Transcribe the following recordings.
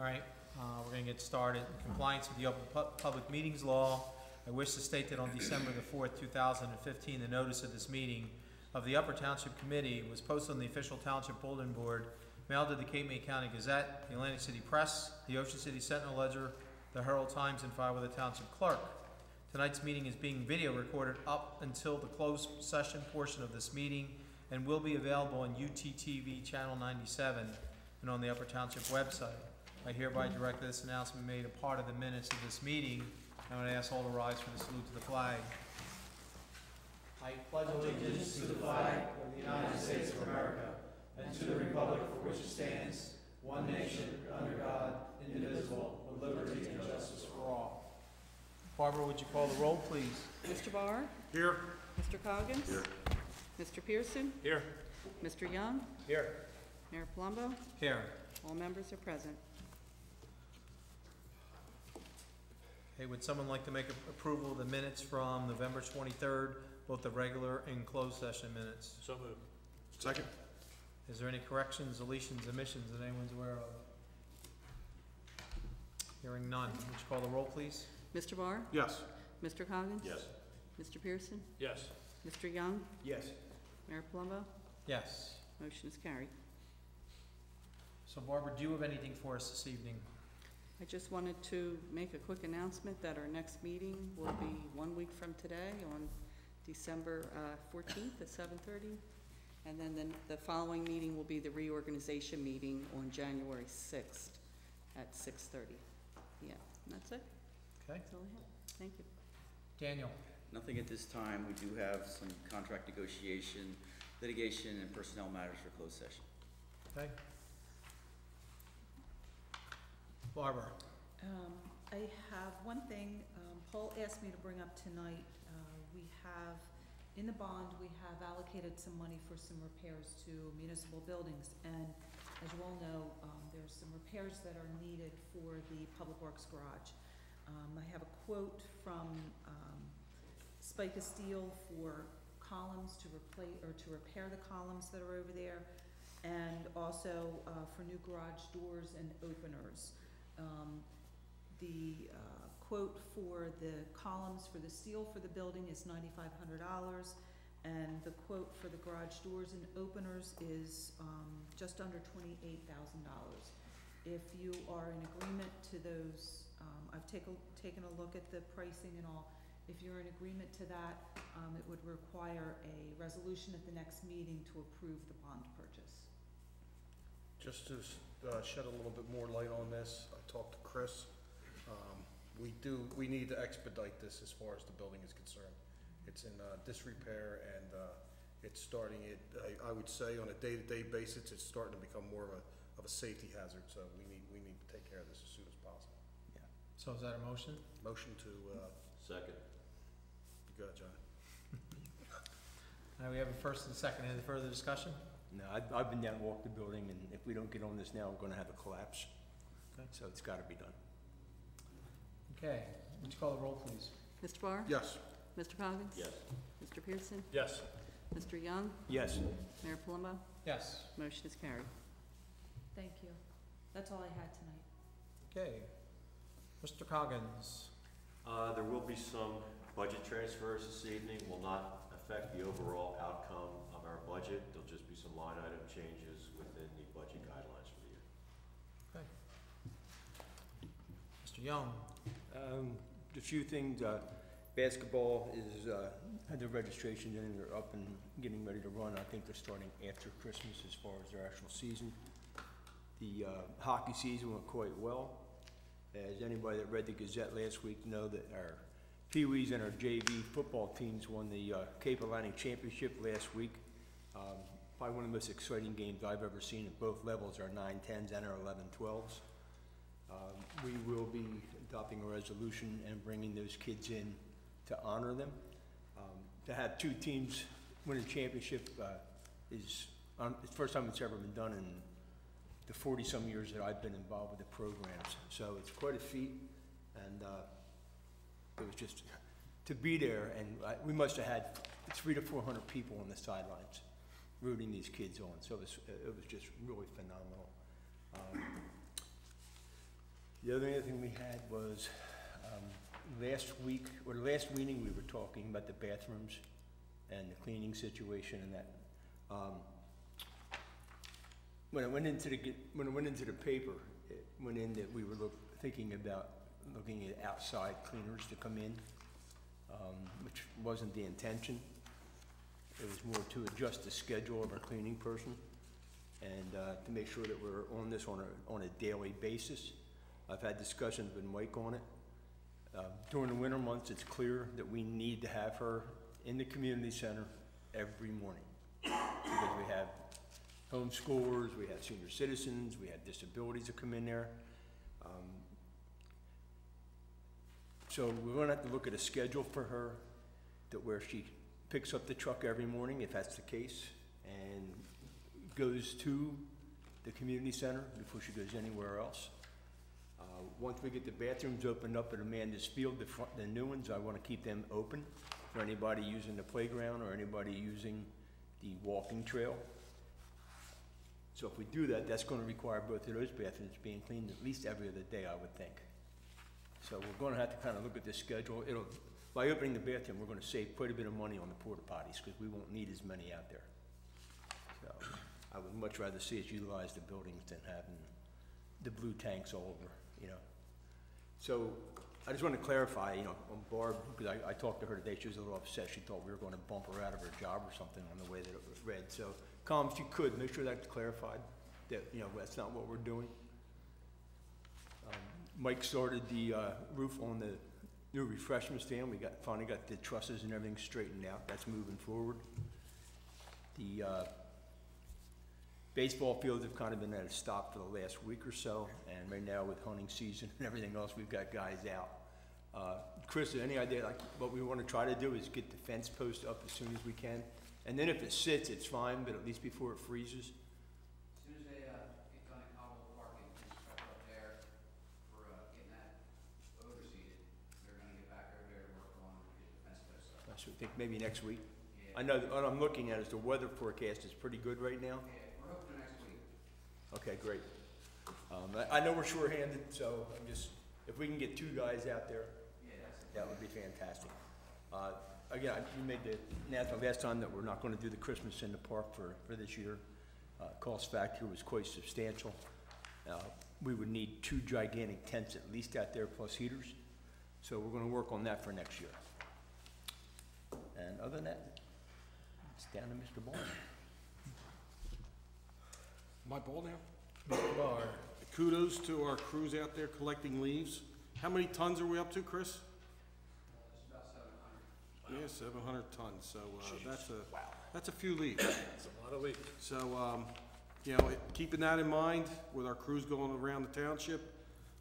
All right, we're going to get started. In compliance with the Open Public Meetings Law, I wish to state that on December the 4th, 2015, the notice of this meeting of the Upper Township Committee was posted on the official Township Bulletin Board, mailed to the Cape May County Gazette, the Atlantic City Press, the Ocean City Sentinel Ledger, the Herald Times, and filed with the Township Clerk. Tonight's meeting is being video recorded up until the closed session portion of this meeting and will be available on UTTV Channel 97 and on the Upper Township website. I hereby direct that this announcement made a part of the minutes of this meeting. I would ask all to rise for the salute to the flag. I pledge allegiance to the flag of the United States of America and to the republic for which it stands, one nation, under God, indivisible, with liberty and justice for all. Barbara, would you call the roll, please? Mr. Barr? Here. Mr. Coggins? Here. Mr. Pearson? Here. Mr. Young? Here. Mayor Palumbo? Here. All members are present. Okay, would someone like to make approval of the minutes from November 23rd, both the regular and closed session minutes? So moved. Second. Is there any corrections, deletions, omissions that anyone's aware of? Hearing none. Would you call the roll, please? Mr. Barr? Yes. Mr. Coggins? Yes. Mr. Pearson? Yes. Mr. Young? Yes. Mayor Palumbo? Yes. Motion is carried. So Barbara, do you have anything for us this evening? I just wanted to make a quick announcement that our next meeting will be 1 week from today on December 14th at 7:30. And then the following meeting will be the reorganization meeting on January 6th at 6:30. Yeah, and that's it. Okay. That's all I have. Thank you. Daniel? Nothing at this time. We do have some contract negotiation, litigation, and personnel matters for closed session. Okay. Barbara? I have one thing, Paul asked me to bring up tonight. We have, in the bond, we have allocated some money for some repairs to municipal buildings. And as you all know, there's some repairs that are needed for the Public Works Garage. I have a quote from Spica Steel for columns to replace or to repair the columns that are over there, and also for new garage doors and openers. The quote for the columns for the steel for the building is $9,500, and the quote for the garage doors and openers is just under $28,000. If you are in agreement to those, I've taken a look at the pricing and all. If you're in agreement to that, it would require a resolution at the next meeting to approve the bond purchase. Just to shed a little bit more light on this, I talked to Chris. We need to expedite this as far as the building is concerned. It's in disrepair, and it's starting it. I would say on a day-to-day basis, it's starting to become more of a safety hazard. So we need to take care of this as soon as possible. Yeah. So is that a motion? Motion to second. Go ahead, John. We have a first and second. Any further discussion? No, I've been down and walked the building, and if we don't get on this now, we're gonna have a collapse. Okay. So it's gotta be done. Okay. Would you call the roll, please? Mr. Barr? Yes. Mr. Coggins? Yes. Mr. Pearson? Yes. Mr. Young? Yes. Mayor Palumbo? Yes. Motion is carried. Thank you. That's all I had tonight. Okay. Mr. Coggins? There will be some budget transfers this evening. Will not affect the overall outcome of our budget. There'll just be some line item changes within the budget guidelines for the year. Okay. Mr. Young? A few things, basketball is, had their registrations in, they're up and getting ready to run. I think they're starting after Christmas as far as their actual season. The hockey season went quite well. As anybody that read the Gazette last week know that our Pee-wees and our JV football teams won the Cape Atlantic Championship last week. Probably one of the most exciting games I've ever seen at both levels, our 9-10s and our 11-12s. We will be adopting a resolution and bringing those kids in to honor them. To have two teams win a championship is the first time it's ever been done in the 40-some years that I've been involved with the programs. So it's quite a feat, and it was just to be there, and we must have had 300 to 400 people on the sidelines rooting these kids on. So it was just really phenomenal. The other thing we had was, last week, or the last meeting, we were talking about the bathrooms and the cleaning situation and that. When it went into the paper, it went in that we were thinking about looking at outside cleaners to come in, which wasn't the intention. It was more to adjust the schedule of our cleaning person and to make sure that we're on this on a daily basis. I've had discussions with Mike on it. During the winter months, it's clear that we need to have her in the community center every morning because we have homeschoolers, we have senior citizens, we have disabilities that come in there. So we're gonna have to look at a schedule for her that where she picks up the truck every morning, if that's the case, and goes to the community center before she goes anywhere else. Once we get the bathrooms opened up at Amanda's Field, the new ones, I wanna keep them open for anybody using the playground or anybody using the walking trail. So if we do that, that's gonna require both of those bathrooms being cleaned at least every other day, I would think. So we're gonna have to kinda look at the schedule. By opening the bathroom, we're gonna save quite a bit of money on the porta potties, cause we won't need as many out there. So I would much rather see us utilize the buildings than having the blue tanks all over, you know. So I just wanna clarify, you know, on Barb, because I talked to her today, she was a little upset. She thought we were gonna bump her out of her job or something on the way that it was read. So, Colin, if you could, make sure that's clarified, that, you know, that's not what we're doing. Mike started the roof on the new refreshment stand. We finally got the trusses and everything straightened out. That's moving forward. The baseball fields have kind of been at a stop for the last week or so, and right now with hunting season and everything else, we've got guys out. Chris, any idea, like, what we want to try to do is get the fence post up as soon as we can, and then if it sits, it's fine, but at least before it freezes. As soon as they get done at Cobble Park and construct up there for getting that overseeded, they're gonna get back over there to work on getting the fence posts up. I should think maybe next week. Yeah. I know that what I'm looking at is the weather forecast is pretty good right now. Yeah, we're hoping next week. Okay, great. I know we're shorthanded, so I'm just, if we can get two guys out there, Yeah, that would be fantastic. Again, you made the announcement last time that we're not gonna do the Christmas in the park for this year. Cost factor was quite substantial. We would need 2 gigantic tents at least out there plus heaters. So we're gonna work on that for next year. And other than that, it's down to Mr. Barr. My ball now? Mr. Barr. Kudos to our crews out there collecting leaves. How many tons are we up to, Chris? It's about 700. Yeah, 700 tons, so that's a few leaves. It's a lot of leaves. So, you know, keeping that in mind, with our crews going around the township,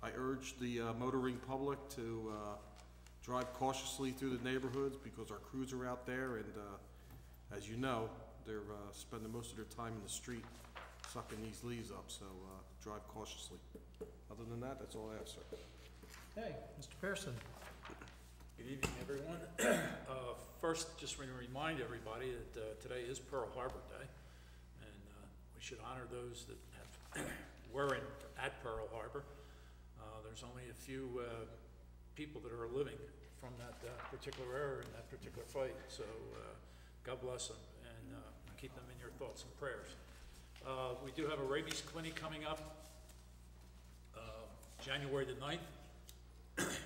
I urge the motoring public to drive cautiously through the neighborhoods because our crews are out there and, as you know, they're spending most of their time in the street sucking these leaves up, so drive cautiously. Other than that, that's all I have, sir. Okay, Mr. Pearson. Good evening, everyone. First, just want to remind everybody that today is Pearl Harbor Day, and we should honor those that were at Pearl Harbor. There's only a few people that are living from that particular era and that particular fight, so God bless them and keep them in your thoughts and prayers. We do have a rabies clinic coming up January the 9th,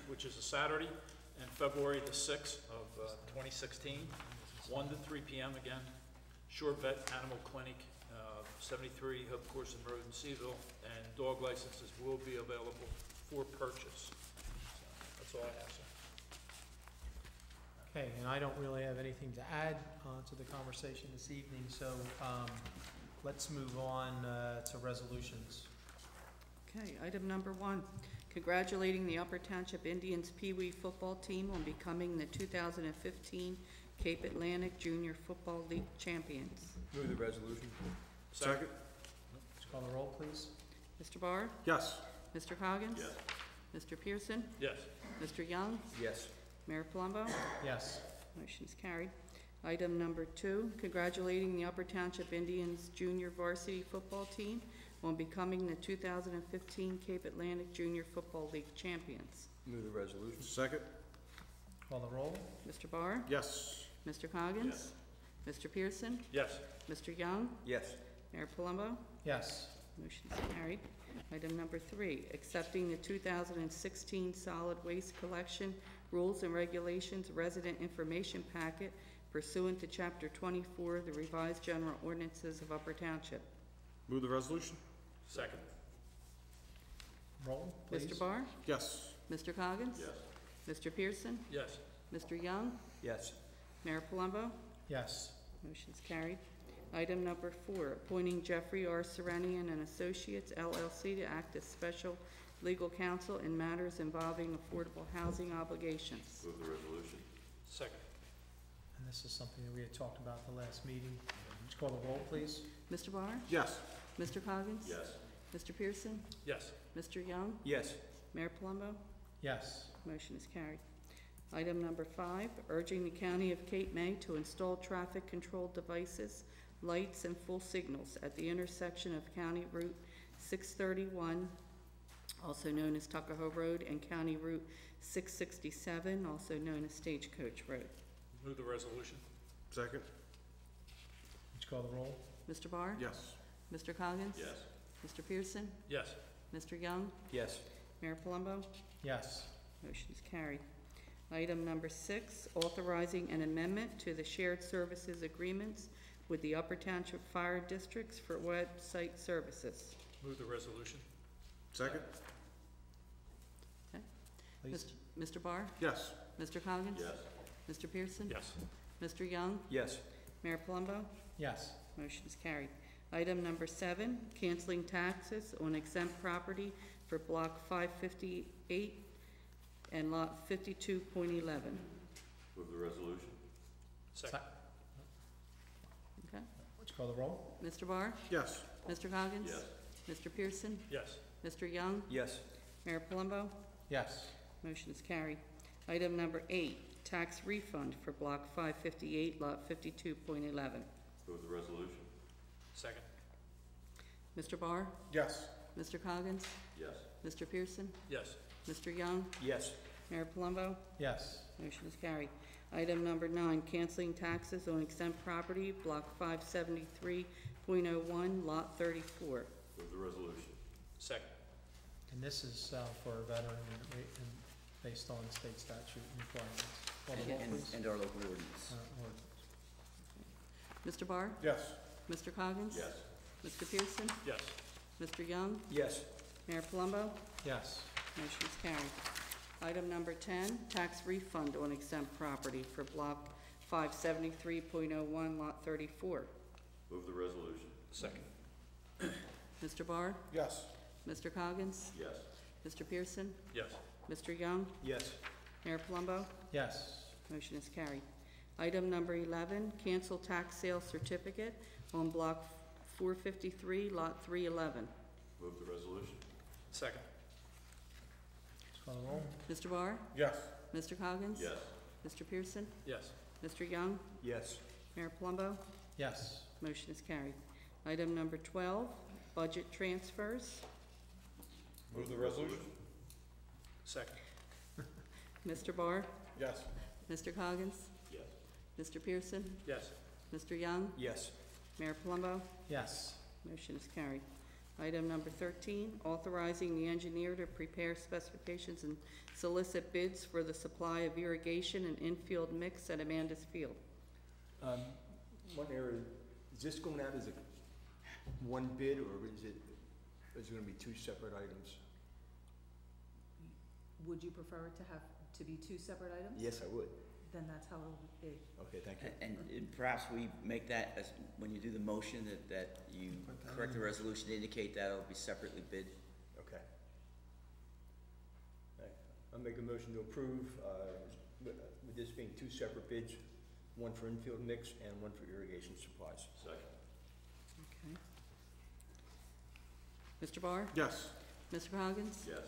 which is a Saturday, and February the 6th of 2016, 1 to 3 p.m. again. Shore Vet Animal Clinic, 73 Hope Corson Road in Seaville, and dog licenses will be available for purchase. So that's all I have, sir. Okay, and I don't really have anything to add to the conversation this evening, so let's move on to resolutions. Okay, item number 1, congratulating the Upper Township Indians Pee Wee football team on becoming the 2015 Cape Atlantic Junior Football League champions. Move the resolution. Second? Let's call the roll, please. Mr. Barr? Yes. Mr. Coggins? Yes. Mr. Pearson? Yes. Mr. Young? Yes. Mayor Palumbo? Yes. Motion's carried. Item number 2, congratulating the Upper Township Indians Junior Varsity Football Team on becoming the 2015 Cape Atlantic Junior Football League champions. Move the resolution. Second? Call the roll. Mr. Barr? Yes. Mr. Coggins? Mr. Pearson? Yes. Mr. Young? Yes. Mayor Palumbo? Yes. Motion is carried. Item number 3, accepting the 2016 solid waste collection rules and regulations resident information packet pursuant to Chapter 24 of the revised general ordinances of Upper Township. Move the resolution? Second. Roll, please. Mr. Barr? Yes. Mr. Coggins? Yes. Mr. Pearson? Yes. Mr. Young? Yes. Mayor Palumbo? Yes. Motion is carried. Item number 4, appointing Jeffrey R. Serenian and Associates LLC to act as special legal counsel in matters involving affordable housing obligations. Move the resolution. Second. And this is something that we had talked about the last meeting. Just call the roll, please. Mr. Barr? Yes. Mr. Coggins? Yes. Mr. Pearson? Yes. Mr. Young? Yes. Mayor Palumbo? Yes. Motion is carried. Item number 5, urging the County of Cape May to install traffic control devices, lights, and full signals at the intersection of County Route 631, also known as Tuckahoe Road, and County Route 667, also known as Stagecoach Road. Move the resolution. Second? Would you call the roll? Mr. Barr? Yes. Mr. Coggins? Yes. Mr. Pearson? Yes. Mr. Young? Yes. Mayor Palumbo? Yes. Motion is carried. Item number 6, authorizing an amendment to the shared services agreements with the Upper Township Fire Districts for website services. Move the resolution. Second? Please. Mr. Barr? Yes. Mr. Coggins? Yes. Mr. Pearson? Yes. Mr. Young? Yes. Mayor Palumbo? Yes. Motion is carried. Item number 7, canceling taxes on exempt property for Block 558 and Lot 52.11. Move the resolution. Second. Okay. Would you call the roll? Mr. Barr? Yes. Mr. Coggins? Yes. Mr. Pearson? Yes. Mr. Young? Yes. Mayor Palumbo? Yes. Motion is carried. Item number 8, tax refund for Block 558, Lot 52.11. Move the resolution. Second. Mr. Barr? Yes. Mr. Coggins? Yes. Mr. Pearson? Yes. Mr. Young? Yes. Mayor Palumbo? Yes. Motion is carried. Item number 9, canceling taxes on exempt property, Block 573.01, Lot 34. Move the resolution. Second. And this is for a veteran and based on state statute requirements. Call the roll, please. And our local ordinance. Mr. Barr? Yes. Mr. Coggins? Yes. Mr. Pearson? Yes. Mr. Young? Yes. Mayor Palumbo? Yes. Motion is carried. Item number 10, tax refund on exempt property for Block 573.01, Lot 34. Move the resolution. Second. Mr. Barr? Yes. Mr. Coggins? Yes. Mr. Pearson? Yes. Mr. Young? Yes. Mayor Palumbo? Yes. Motion is carried. Item number 11, cancel tax sale certificate on Block 453, Lot 311. Move the resolution. Second. Just call the roll. Mr. Barr? Yes. Mr. Coggins? Yes. Mr. Pearson? Yes. Mr. Young? Yes. Mayor Palumbo? Yes. Motion is carried. Item number 12, budget transfers. Move the resolution? Second. Mr. Barr? Yes. Mr. Coggins? Yes. Mr. Pearson? Yes. Mr. Young? Yes. Mayor Palumbo? Yes. Motion is carried. Item number 13, authorizing the engineer to prepare specifications and solicit bids for the supply of irrigation and infield mix at Amanda's Field. One area, is this going out as a one bid, or is it gonna be two separate items? Would you prefer it to have, to be 2 separate items? Yes, I would. Then that's how it would be. Okay, thank you. And perhaps we make that, as when you do the motion, that you correct the resolution, to indicate that it'll be separately bid. Okay. I'll make a motion to approve, with this being 2 separate bids, one for infield mix and one for irrigation supplies. Second. Okay. Mr. Barr? Yes. Mr. Coggins? Yes.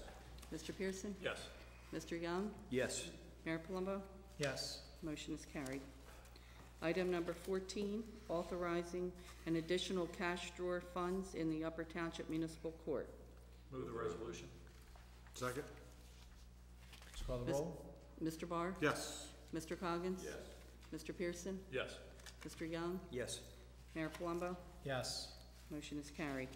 Mr. Pearson? Yes. Mr. Young? Yes. Mayor Palumbo? Yes. Motion is carried. Item number 14, authorizing an additional cash drawer funds in the Upper Township Municipal Court. Move the resolution. Second? Please call the Mis- roll. Mr. Barr? Yes. Mr. Coggins? Yes. Mr. Pearson? Yes. Mr. Young? Yes. Mayor Palumbo? Yes. Motion is carried.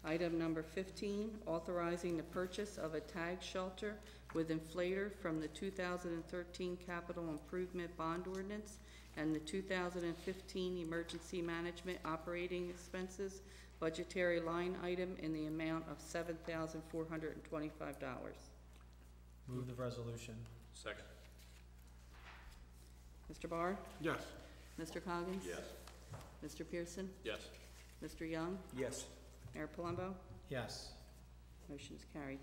Item number 15, authorizing the purchase of a tag shelter with inflator from the 2013 Capital Improvement Bond Ordinance and the 2015 Emergency Management Operating Expenses budgetary line item in the amount of $7,425. Move the resolution. Second. Mr. Barr? Yes. Mr. Coggins? Yes. Mr. Pearson? Yes. Mr. Young? Yes. Mayor Palumbo? Yes. Motion is carried.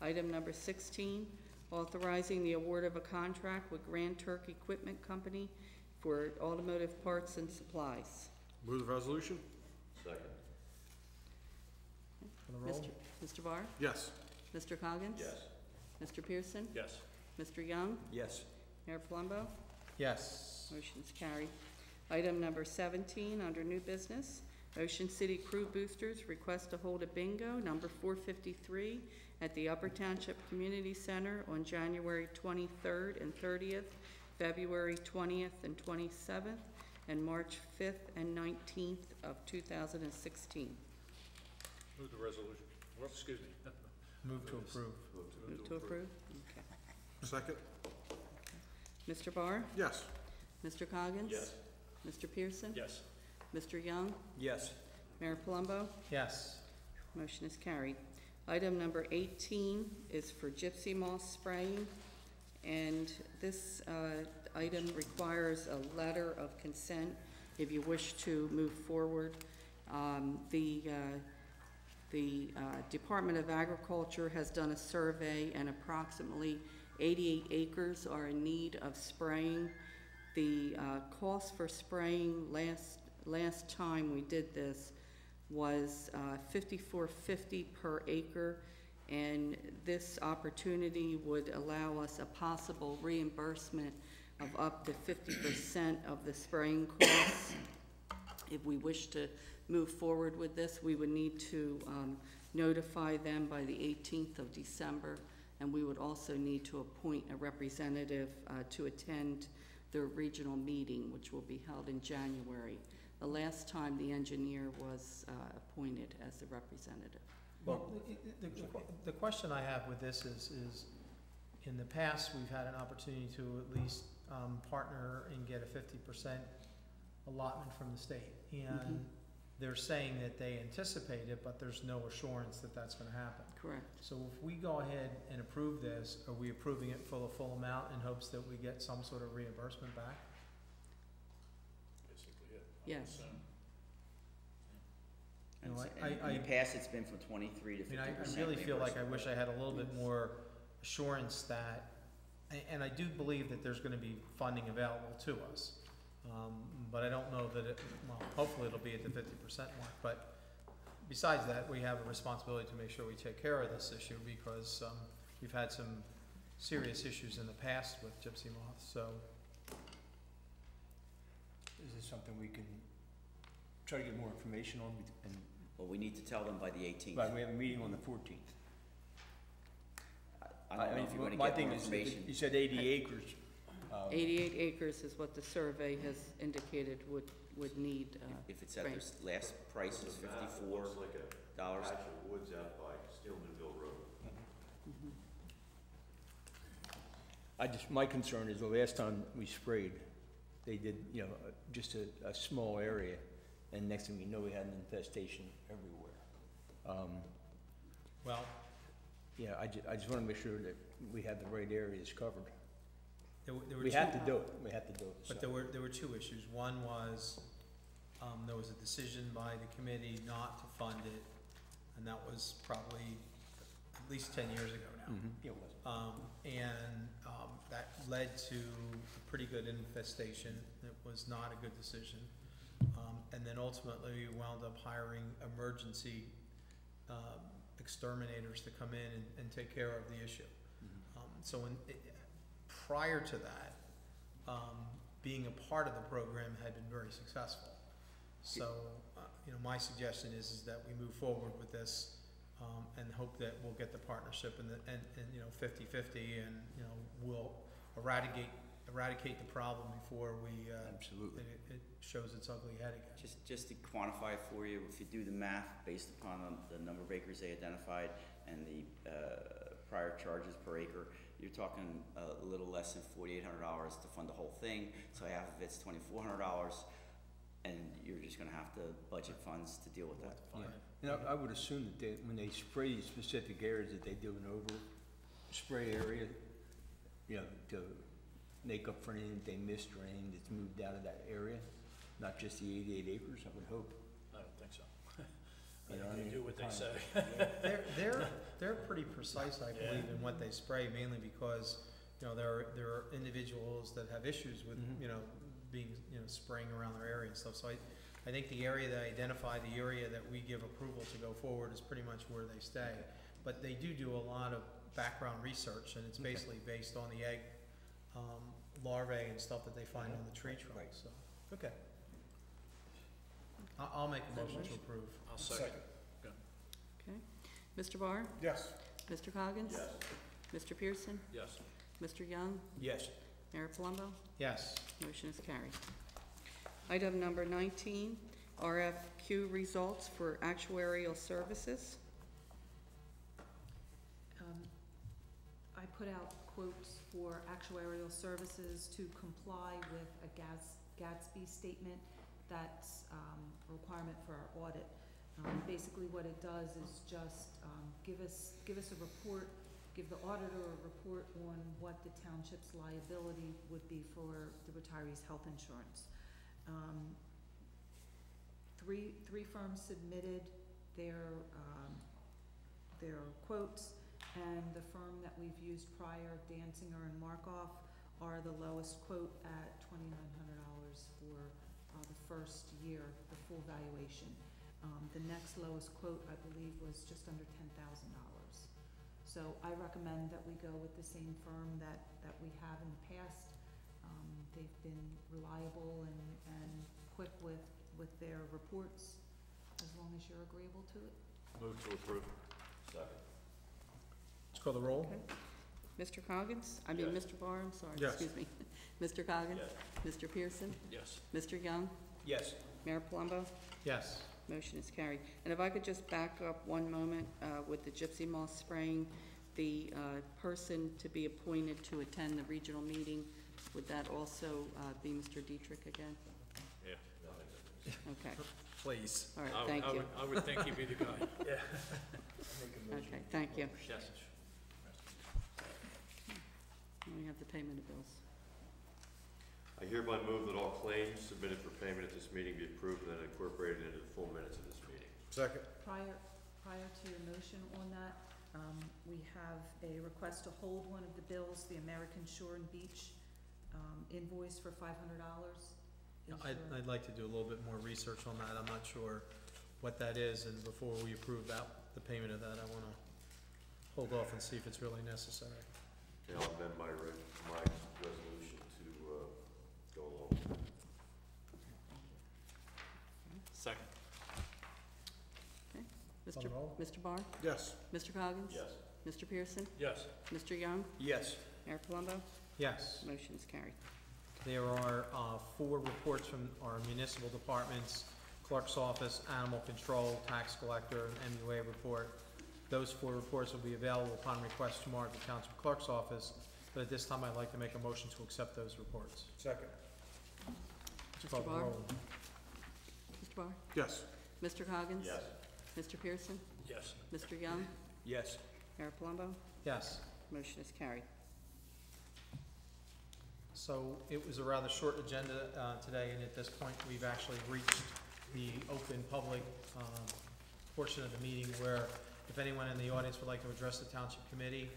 Item number 16, authorizing the award of a contract with Grand Turk Equipment Company for automotive parts and supplies. Move the resolution? Second. For the roll. Mr. Barr? Yes. Mr. Coggins? Yes. Mr. Pearson? Yes. Mr. Young? Yes. Mayor Palumbo? Yes. Motion is carried. Item number 17, under new business, Ocean City Crew Boosters request to hold a bingo, number 453, at the Upper Township Community Center on January 23rd and 30th, February 20th and 27th, and March 5th and 19th of 2016. Move the resolution. Well, excuse me. Move to approve. Move to approve? Okay. Second? Mr. Barr? Yes. Mr. Coggins? Yes. Mr. Pearson? Yes. Mr. Young? Yes. Mayor Palumbo? Yes. Motion is carried. Item number 18 is for gypsy moth spraying, and this item requires a letter of consent if you wish to move forward. The Department of Agriculture has done a survey, and approximately 88 acres are in need of spraying. The cost for spraying last time we did this was $54.50 per acre, and this opportunity would allow us a possible reimbursement of up to 50% of the spraying costs. If we wish to move forward with this, we would need to notify them by the 18th of December, and we would also need to appoint a representative to attend the regional meeting, which will be held in January. The last time the engineer was appointed as the representative. Well, the question I have with this is in the past, we've had an opportunity to at least partner and get a 50% allotment from the state. And they're saying that they anticipate it, but there's no assurance that that's gonna happen. Correct. So if we go ahead and approve this, are we approving it for the full amount in hopes that we get some sort of reimbursement back? Basically, it. Yes. You know, In the past, it's been from 23 to 50%. I mean, I really feel like I wish I had a little bit more assurance that, and I do believe that there's gonna be funding available to us. But I don't know that well, hopefully it'll be at the 50% mark, but besides that, we have a responsibility to make sure we take care of this issue because, we've had some serious issues in the past with gypsy moths, so. Is this something we can try to get more information on? Well, we need to tell them by the 18th. Right, we have a meeting on the 14th. I don't know if you're gonna My get thing more is, information. you said 80 acres. 88 acres is what the survey has indicated would need. If it's at Right. their last price is The map, it $54. looks like a patch of woods out by Stillmanville Road. My concern is the last time we sprayed, they did, just a small area, and next thing we know, we had an infestation everywhere. Well, Yeah, I just wanna make sure that we have the right areas covered. there were We two- have to do it, But so. there were two issues. One was, there was a decision by the committee not to fund it, and that was probably at least 10 years ago now. It was. That led to a pretty good infestation. It was not a good decision. And then ultimately, we wound up hiring emergency exterminators to come in and take care of the issue. So prior to that, being a part of the program had been very successful. So, my suggestion is that we move forward with this, and hope that we'll get the partnership and 50/50, and, we'll eradicate the problem before we, Absolutely. it shows its ugly head again. Just to quantify for you, if you do the math based upon the number of acres they identified and the prior charges per acre, you're talking a little less than $4,800 to fund the whole thing. So half of it's $2,400, and you're just gonna have to budget funds to deal with that. Yeah. I would assume that when they spray specific areas, that they do an over spray area, to make up for anything they missed or anything that's moved out of that area, not just the 88 acres, I would hope. I don't think so. You know what I They mean? do what they say. They're pretty precise, I believe, in what they spray, mainly because, there are individuals that have issues with, being, spraying around their area and stuff. So I think the area that I identify, the area that we give approval to go forward is pretty much where they stay. But they do a lot of background research, and it's basically based on the egg, larvae and stuff that they find on the tree trunks, so, okay. I'll make a motion to approve. I'll second. Okay. Mr. Barr? Yes. Mr. Coggins? Yes. Mr. Pearson? Yes. Mr. Young? Yes. Mayor Palumbo? Yes. Motion is carried. Item number 19, RFQ results for actuarial services. I put out quotes for actuarial services to comply with a Gatsby statement. That's a requirement for our audit. Basically what it does is just give us a report, give the auditor a report on what the township's liability would be for the retirees' health insurance. Three firms submitted their quotes, and the firm that we've used prior, Danzinger and Markoff, are the lowest quote at $2,900 for the first year, the full valuation. The next lowest quote, I believe, was just under $10,000. So I recommend that we go with the same firm that we have in the past. They've been reliable and quick with their reports, as long as you're agreeable to it. Move to approve. Second. Let's call the roll. Okay. Mr. Coggins? Yes. Mr. Barr, I'm sorry, Yes. excuse me. Mr. Coggins? Yes. Mr. Pearson? Yes. Mr. Young? Yes. Mayor Palumbo? Yes. Motion is carried. And if I could just back up one moment with the gypsy moth spraying, the person to be appointed to attend the regional meeting, would that also be Mr. Dietrich again? Yeah. Okay, Please. all right, thank you. I would think he'd be the guy. Yeah. Okay, thank you. Yes. We have the payment of bills. I hereby move that all claims submitted for payment at this meeting be approved and then incorporated into the full minutes of this meeting. Second. Prior to your motion on that, we have a request to hold one of the bills, the American Shore and Beach invoice for $500. I'd like to do a little bit more research on that. I'm not sure what that is, and before we approve the payment of that, I wanna hold off and see if it's really necessary. Okay, I'll amend my resolution to go along with that. Second. Okay. Call the roll. Mr. Barr? Yes. Mr. Coggins? Yes. Mr. Pearson? Yes. Mr. Young? Yes. Mayor Palumbo? Yes. Motion is carried. There are 4 reports from our municipal departments: clerk's office, animal control, tax collector, and MUA report. Those 4 reports will be available upon request tomorrow at the township clerk's office, but at this time, I'd like to make a motion to accept those reports. Second. Mr. Call the Barr? roll. Mr. Barr? Yes. Mr. Coggins? Yes. Mr. Pearson? Yes. Mr. Young? Yes. Mayor Palumbo? Yes. Motion is carried. So it was a rather short agenda today, and at this point, we've actually reached the open public portion of the meeting where if anyone in the audience would like to address the township committee,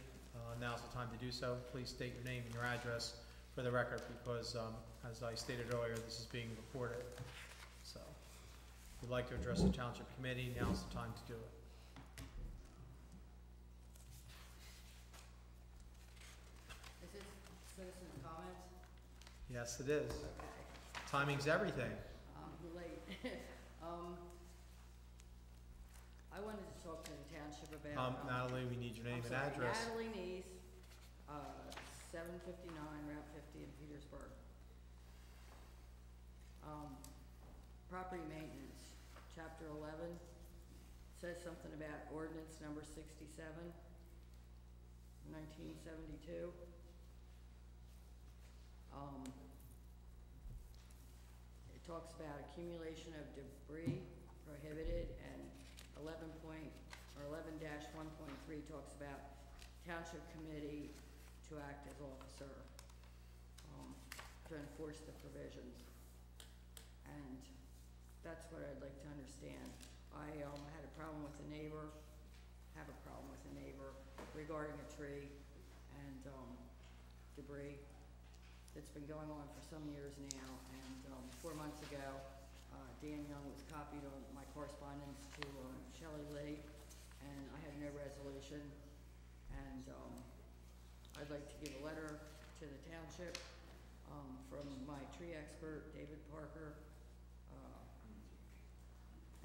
now's the time to do so. Please state your name and your address for the record, because as I stated earlier, this is being recorded. So if you'd like to address the township committee, now's the time to do it. This is citizen comments. Yes, it is. Okay, Timing's everything. I'm late. I wanted to talk to the township about. Natalie, we need your name and I'm sorry, address. Natalie Neese, 759 Route 50 in Petersburg. Property maintenance, chapter 11, says something about ordinance number 67, 1972. It talks about accumulation of debris prohibited, and 11-1.3 talks about township committee to act as officer, to enforce the provisions. And that's what I'd like to understand. I had a problem with a neighbor, have a problem with a neighbor regarding a tree and debris that's been going on for some years now. And 4 months ago, Dan Young was copied on my correspondence to Shelley Lee, and I had no resolution. And I'd like to give a letter to the township from my tree expert, David Parker.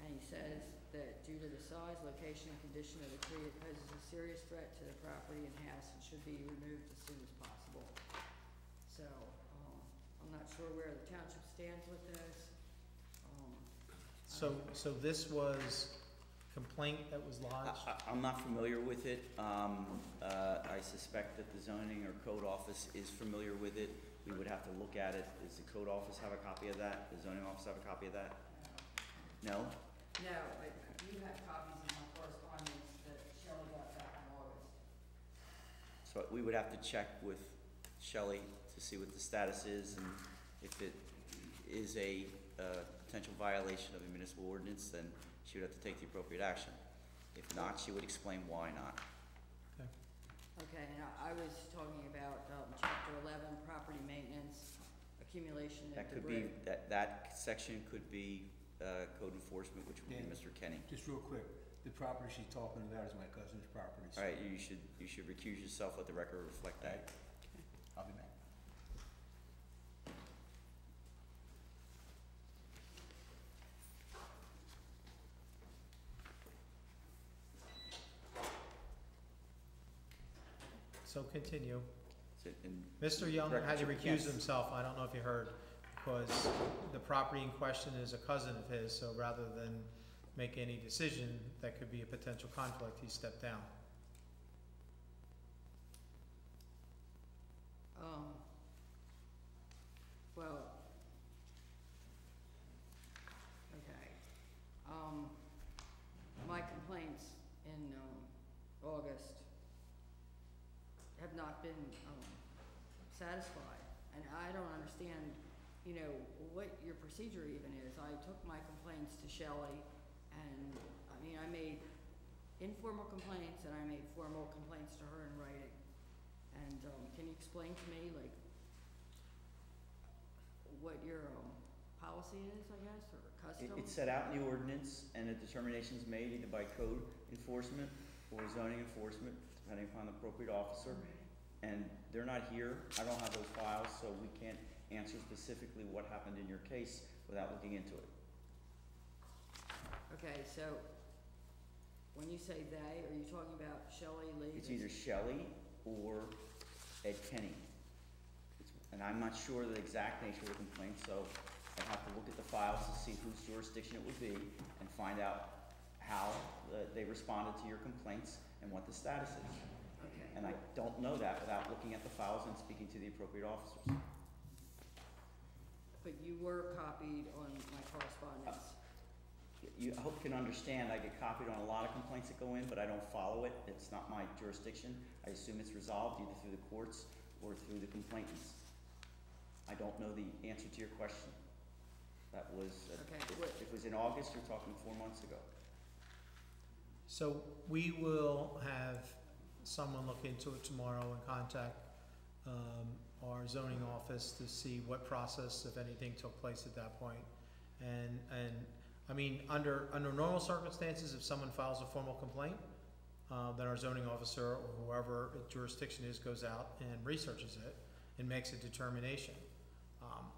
And he says that due to the size, location, and condition of the tree, it poses a serious threat to the property and house and should be removed as soon as possible. So, I'm not sure where the township stands with this. So this was complaint that was lodged? I'm not familiar with it. I suspect that the zoning or code office is familiar with it. We would have to look at it. Does the code office have a copy of that? The zoning office have a copy of that? No? No, but you had copies of my correspondence that Shelley got back in August. So we would have to check with Shelley to see what the status is, and if it is a potential violation of the municipal ordinance, then she would have to take the appropriate action. If not, she would explain why not. Okay, and I was talking about chapter 11, property maintenance, accumulation of That could be, debris. that section could be code enforcement, which would be Yeah. Mr. Kenny. Just real quick, the property she's talking about is my cousin's property. so All right, you should recuse yourself, let the record reflect that. I'll be back. So continue. So, and Mr. Young Record had to should- recuse yes. himself, I don't know if you heard, because the property in question is a cousin of his, so rather than make any decision that could be a potential conflict, he stepped down. Well, okay. My complaints in August have not been satisfied, and I don't understand, you know, what your procedure even is. I took my complaints to Shelley, and, I mean, I made informal complaints, and I made formal complaints to her in writing. And, can you explain to me, like, what your, policy is, I guess, or custom? It's set out in the ordinance, and a determination is made either by code enforcement or zoning enforcement, depending upon the appropriate officer. And they're not here, I don't have those files, so we can't answer specifically what happened in your case without looking into it. Okay, so, when you say they, are you talking about Shelley Lee? It's either Shelley or Ed Kenny. And I'm not sure the exact nature of the complaint, so I'd have to look at the files to see whose jurisdiction it would be and find out how they responded to your complaints and what the status is. Okay. And I don't know that without looking at the files and speaking to the appropriate officers. But you were copied on my correspondence. You, I hope you can understand, I get copied on a lot of complaints that go in, but I don't follow it. It's not my jurisdiction. I assume it's resolved either through the courts or through the complainants. I don't know the answer to your question. That was, Okay, if what- it was in August, you're talking 4 months ago. So we will have someone look into it tomorrow and contact our zoning office to see what process, if anything, took place at that point. And I mean, under normal circumstances, if someone files a formal complaint, then our zoning officer or whoever jurisdiction is goes out and researches it and makes a determination.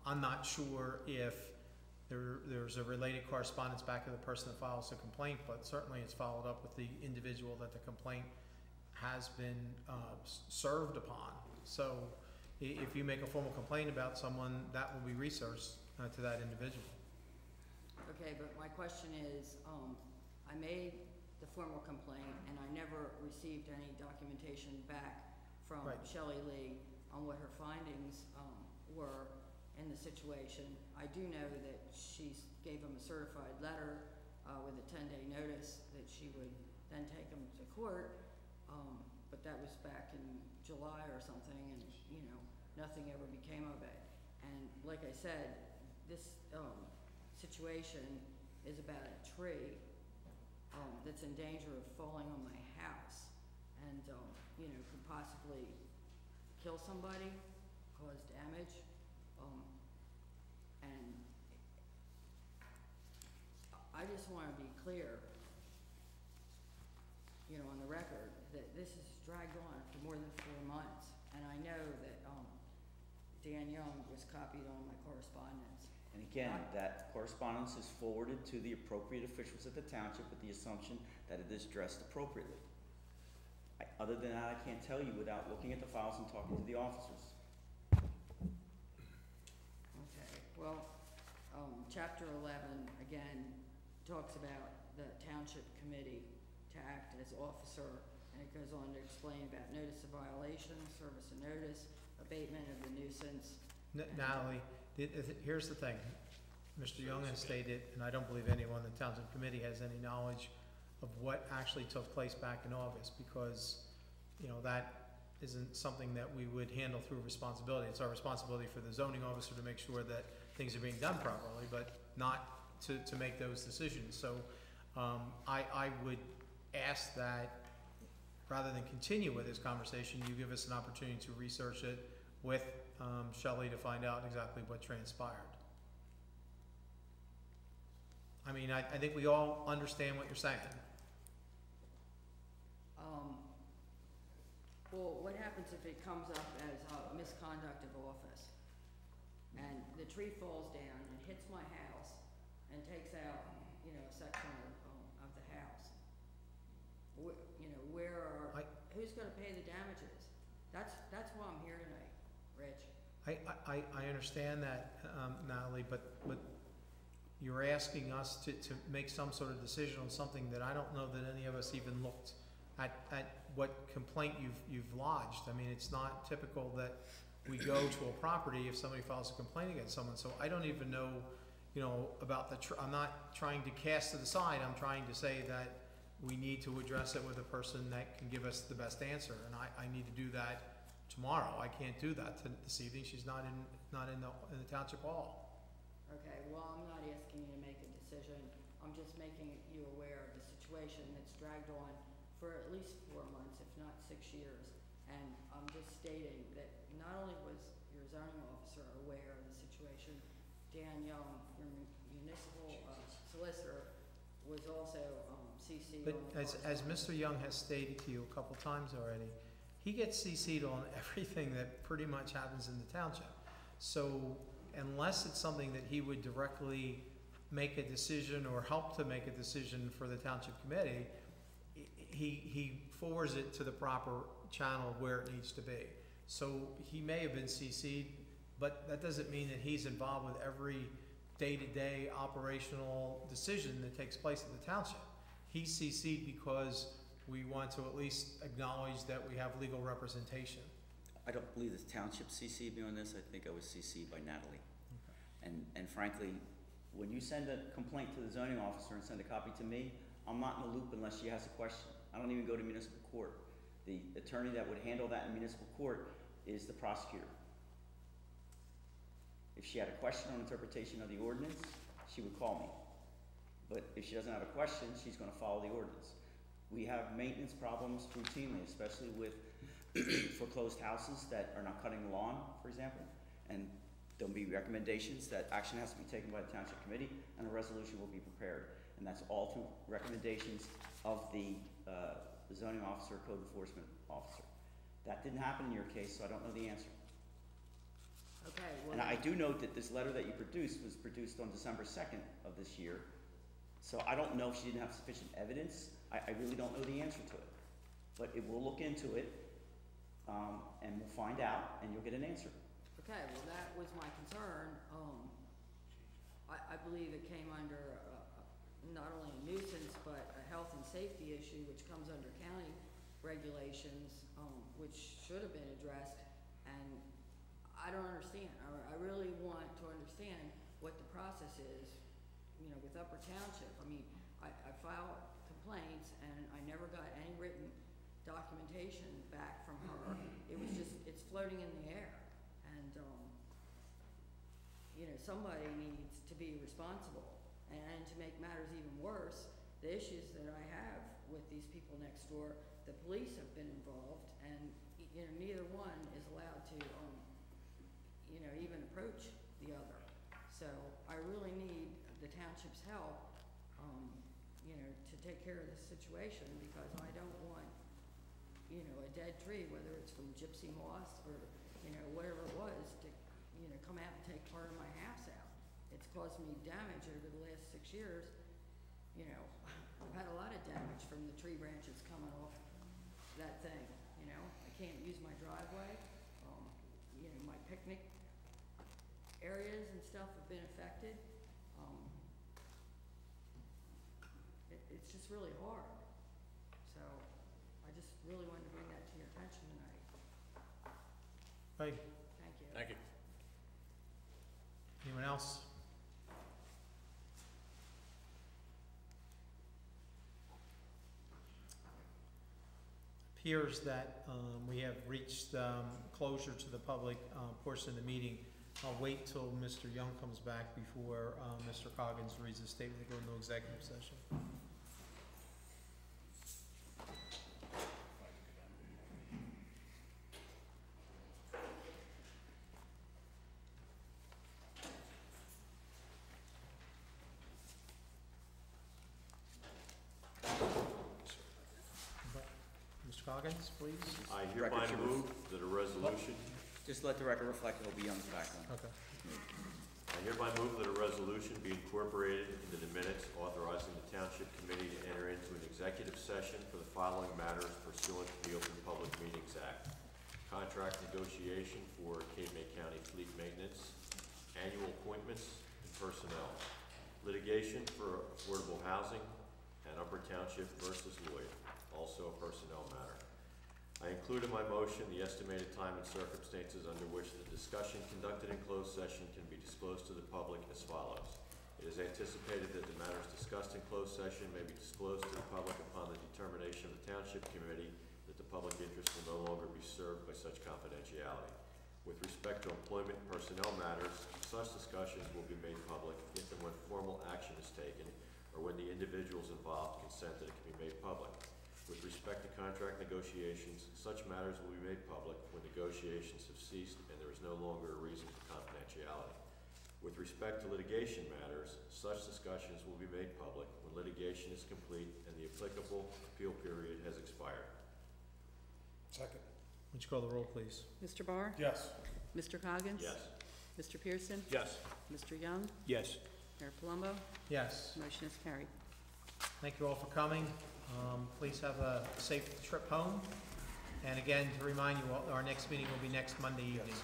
I'm not sure if there's a related correspondence back to the person that files the complaint, but certainly it's followed up with the individual that the complaint has been served upon. So if you make a formal complaint about someone, that will be researched to that individual. Okay, but my question is, I made the formal complaint and I never received any documentation back from Right. Shelley Lee on what her findings were in the situation. I do know that she gave him a certified letter with a 10-day notice that she would then take him to court, but that was back in July or something, and you know, nothing ever became of it. And like I said, this situation is about a tree that's in danger of falling on my house and you know, could possibly kill somebody, cause damage, and I just want to be clear, you know, on the record, that this has dragged on for more than 4 months, and I know that Dan Young was copied on my correspondence. And again, that correspondence is forwarded to the appropriate officials at the township with the assumption that it is addressed appropriately. Other than that, I can't tell you without looking at the files and talking to the officers. Okay, well, chapter 11, again, talks about the township committee to act as officer, and it goes on to explain about notice of violation, service of notice, abatement of the nuisance. Natalie, here's the thing. Mr. Young has stated, and I don't believe anyone in the township committee has any knowledge of what actually took place back in August, because, you know, that isn't something that we would handle through responsibility. It's our responsibility for the zoning officer to make sure that things are being done properly, but not to make those decisions. So I would ask that rather than continue with this conversation, you give us an opportunity to research it with Shelley to find out exactly what transpired. I mean, I think we all understand what you're saying. Well, what happens if it comes up as misconduct of office? And the tree falls down and hits my house and takes out, you know, a section of the house. You know, who's gonna pay the damages? That's why I'm here tonight, Rich. I understand that, Natalie, but you're asking us to make some sort of decision on something that I don't know that any of us even looked at what complaint you've lodged. I mean, it's not typical that we go to a property if somebody files a complaint against someone, so I don't even know, you know, about I'm not trying to cast it aside, I'm trying to say that we need to address it with a person that can give us the best answer, and I need to do that tomorrow. I can't do that this evening. She's not in the township hall. Okay, well, I'm not asking you to make a decision. I'm just making you aware of the situation that's dragged on for at least 4 months, if not 6 years. And I'm just stating that not only was your zoning officer aware of the situation, Dan Young, your municipal solicitor, was also CC'd But on the as Mr. Young has stated to you a couple times already, he gets CC'd on everything that pretty much happens in the township. So unless it's something that he would directly make a decision or help to make a decision for the township committee, he forwards it to the proper channel where it needs to be. So he may have been CC'd, but that doesn't mean that he's involved with every day-to-day operational decision that takes place in the township. He's CC'd because we want to at least acknowledge that we have legal representation. I don't believe the township CC'd me on this. I think I was CC'd by Natalie. Okay. And frankly, when you send a complaint to the zoning officer and send a copy to me, I'm not in the loop unless she has a question. I don't even go to municipal court. The attorney that would handle that in municipal court is the prosecutor. If she had a question on interpretation of the ordinance, she would call me. But if she doesn't have a question, she's gonna follow the ordinance. We have maintenance problems routinely, especially with foreclosed houses that are not cutting the lawn, for example. And there'll be recommendations that action has to be taken by the township committee, and a resolution will be prepared. And that's all through recommendations of the zoning officer, code enforcement officer. That didn't happen in your case, so I don't know the answer. Okay, well. And I do note that this letter that you produced was produced on December 2nd of this year. So I don't know if she didn't have sufficient evidence. I really don't know the answer to it. But it will look into it, and we'll find out, and you'll get an answer. Okay, well, that was my concern. I believe it came under not only a nuisance, but a health and safety issue, which comes under county regulations, which should have been addressed. And I don't understand. I really want to understand what the process is, you know, with Upper Township. I mean, I filed complaints, and I never got any written documentation back from her. It was just, it's floating in the air. And, you know, somebody needs to be responsible. And to make matters even worse, the issues that I have with these people next door, the police have been involved, and, you know, neither one is allowed to, you know, even approach the other. So I really need the township's help, you know, to take care of this situation, because I don't want, you know, a dead tree, whether it's from gypsy moss or, you know, whatever it was, to, you know, come out and take part of my house out. It's caused me damage over the last 6 years. You know, I've had a lot of damage from the tree branches coming off that thing, you know. I can't use my driveway. You know, my picnic areas and stuff have been affected. It's just really hard. So I just really wanted to bring that to your attention tonight. Right, Thank you. Thank you. anyone else? Appears that we have reached closure to the public portion of the meeting. I'll wait till Mr. Young comes back before Mr. Coggins reads the statement to go into executive session. Mr. Coggins, please. I hereby Record should move that a resolution, Just let the record reflect it'll be on the background. Okay. I hereby move that a resolution be incorporated into the minutes authorizing the Township Committee to enter into an executive session for the following matters pursuant to the Open Public Meetings Act. Contract negotiation for Cape May County Fleet Maintenance, annual appointments and personnel, litigation for affordable housing, and Upper Township versus Lloyd, also a personnel matter. I include in my motion the estimated time and circumstances under which the discussion conducted in closed session can be disclosed to the public as follows. It is anticipated that the matters discussed in closed session may be disclosed to the public upon the determination of the Township Committee that the public interest will no longer be served by such confidentiality. With respect to employment and personnel matters, such discussions will be made public if and when formal action is taken or when the individuals involved consent that it can be made public. With respect to contract negotiations, such matters will be made public when negotiations have ceased and there is no longer a reason for confidentiality. With respect to litigation matters, such discussions will be made public when litigation is complete and the applicable appeal period has expired. Second. Would you call the roll, please? Mr. Barr? Yes. Mr. Coggins? Yes. Mr. Pearson? Yes. Mr. Young? Yes. Mayor Palumbo? Yes. Motion is carried. Thank you all for coming. Please have a safe trip home. And again, to remind you, our next meeting will be next Monday evening.